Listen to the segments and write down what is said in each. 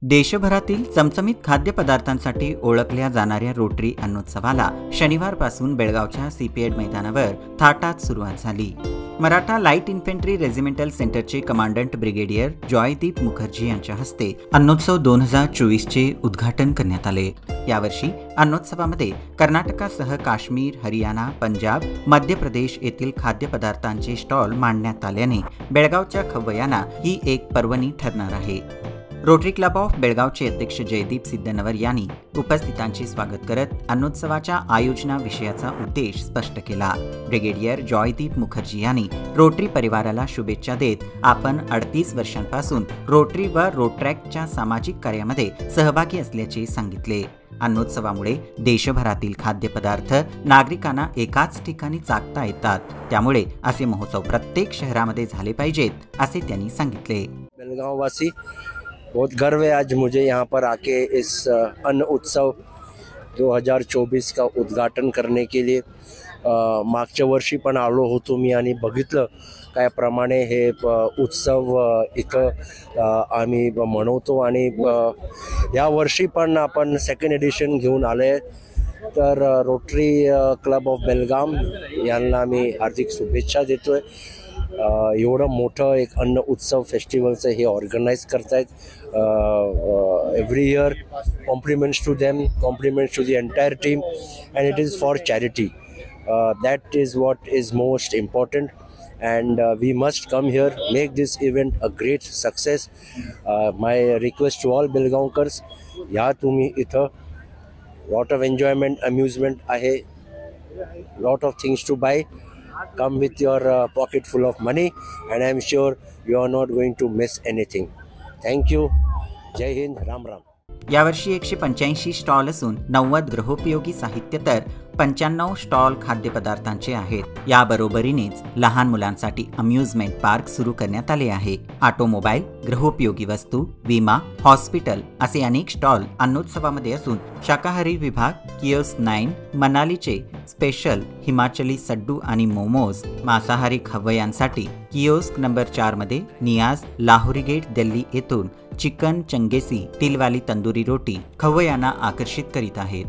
देशभरातील चमचमीत खाद्यपदार्थांसाठी ओळखल्या जाणाऱ्या रोटरी अन्नोत्सवाला शनिवारपासून बेळगावच्या सीपीएड मैदानावर थाटात सुरुवात झाली। मराठा लाईट इन्फंट्री रेजिमेंटल सेंटरचे कमांडंट ब्रिगेडियर जॉयदीप मुखर्जी यांच्या हस्ते अन्नोत्सव 2024 चे उद्घाटन करण्यात आले। यावर्षी अन्नोत्सवामध्ये कर्नाटकासह काश्मीर, हरियाणा, पंजाब, मध्य प्रदेश येथील खाद्यपदार्थांचे स्टॉल मांडण्यात आल्याने बेळगावच्या खवय्यांना ही एक पर्वणी ठरणार आहे। रोटरी क्लब ऑफ बेळगावचे अध्यक्ष जयदीप सिद्धनवर यांनी उपस्थितांचे स्वागत करत अन्नोत्सवाच्या आयोजना विषयाचा उद्देश स्पष्ट केला। ब्रिगेडियर जॉयदीप मुखर्जी यांनी रोटरी परिवाराला शुभेच्छा देत आपण 38 वर्षांपासून रोटरी व रोट्रॅक्टच्या सामाजिक कार्यामध्ये सहभागी असल्याचे सांगितले। अन्नोत्सवामुळे देशभरातील खाद्यपदार्थ नागरिकांना एकाच ठिकाणी चाखता येतात, त्यामुळे असे महोत्सव प्रत्येक शहरामध्ये झाले पाहिजेत असे त्यांनी सांगितले। बेळगाववासी बहुत गर्व है आज मुझे यहाँ पर आके इस अन्न उत्सव 2024 का उद्घाटन करने के लिए। मागच्या वर्षी पण आलो होतो मी आणि बघितलं त्याप्रमाणे हे उत्सव इथं आम्ही मनवतो आणि या वर्षी पण आपण सेकंड एडिशन घेऊन आले। तर रोटरी क्लब ऑफ बेलगाम यांना मी हार्दिक शुभेच्छा देतोय। एवढं मोठं एक अन्न उत्सव फेस्टिवलचं हे ऑर्गनाइज करतायत। Every year compliments to them, compliments to the entire team, and it is for charity. That is what is most important, and we must come here, make this event a great success. My request to all Belgaonkars, या तुम्ही इथं lot of enjoyment, amusement आहे, lot of things to buy. Come with your pocket full of money, and I am sure you are not going to miss anything. Thank you. जय हिंद, राम राम। यावर्षी 185 stall असून 90 गृहोपयोगी साहित्य तर 95 stall खाद्यपदार्थांचे आहेत। याबरोबरीनेच लहान मुलांसाठी अम्युजमेंट पार्क सुरू करण्यात आले आहे। ऑटोमोबाईल, गृहोपयोगी वस्तू, विमा, हॉस्पिटल असे अनेक स्टॉल अन्नोत्सवामध्ये असून शाकाहारी विभाग, कियोस्क 9, मनालीचे स्पेशल हिमाचली सड्डू आणि मोमोज, मांसाहारी खवय्यांसाठी कियोस्क नंबर 4 मध्ये नियाज लाहोरी गेट दिल्ली येथून चिकन चंगेसी तिलवाली तंदुरी रोटी खवय्यांना आकर्षित करीत आहेत।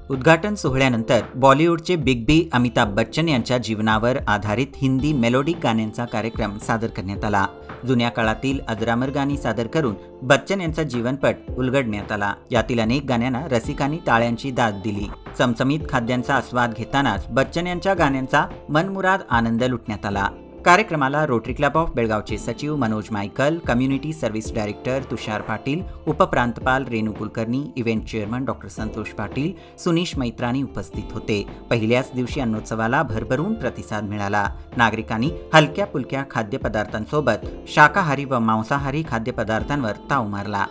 उद्घाटन सोहळ्यानंतर बॉलिवूडचे बिग बी अमिताभ बच्चन यांच्या जीवनावर आधारित हिंदी मेलोडिक गाण्यांचा कार्यक्रम सादर करण्यात आला। जुन्या काळातील अजरामर गाणी सादर करून बच्चन यांचा जीवनपट उलगडण्यात आला। यातील अनेक गाण्यांना रसिकांनी टाळ्यांची दाद दिली। चमचमीत खाद्यांचा आस्वाद घेतानाच बच्चन यांच्या गाण्यांचा मनमुराद आनंद लुटण्यात आला। कार्यक्रमाला रोटरी क्लब ऑफ बेळगावचे सचिव Manoj Michael, community service director Tushar Patil, उपप्रांतपाल Renu Kulkarni, event chairman doctor Santosh Patil, Sunish Maitrani उपस्थित होते। पहिल्याच दिवशी अन्नोत्सवाला भरभरून प्रतिसाद मिळाला। नागरिकांनी हलक्या पुलक्या खाद्यपदार्थांसोबत शाकाहारी व मांसाहारी खाद्यपदार्थांवर ताव मारला।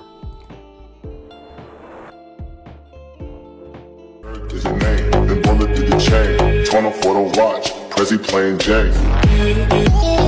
Prezi playing Jay.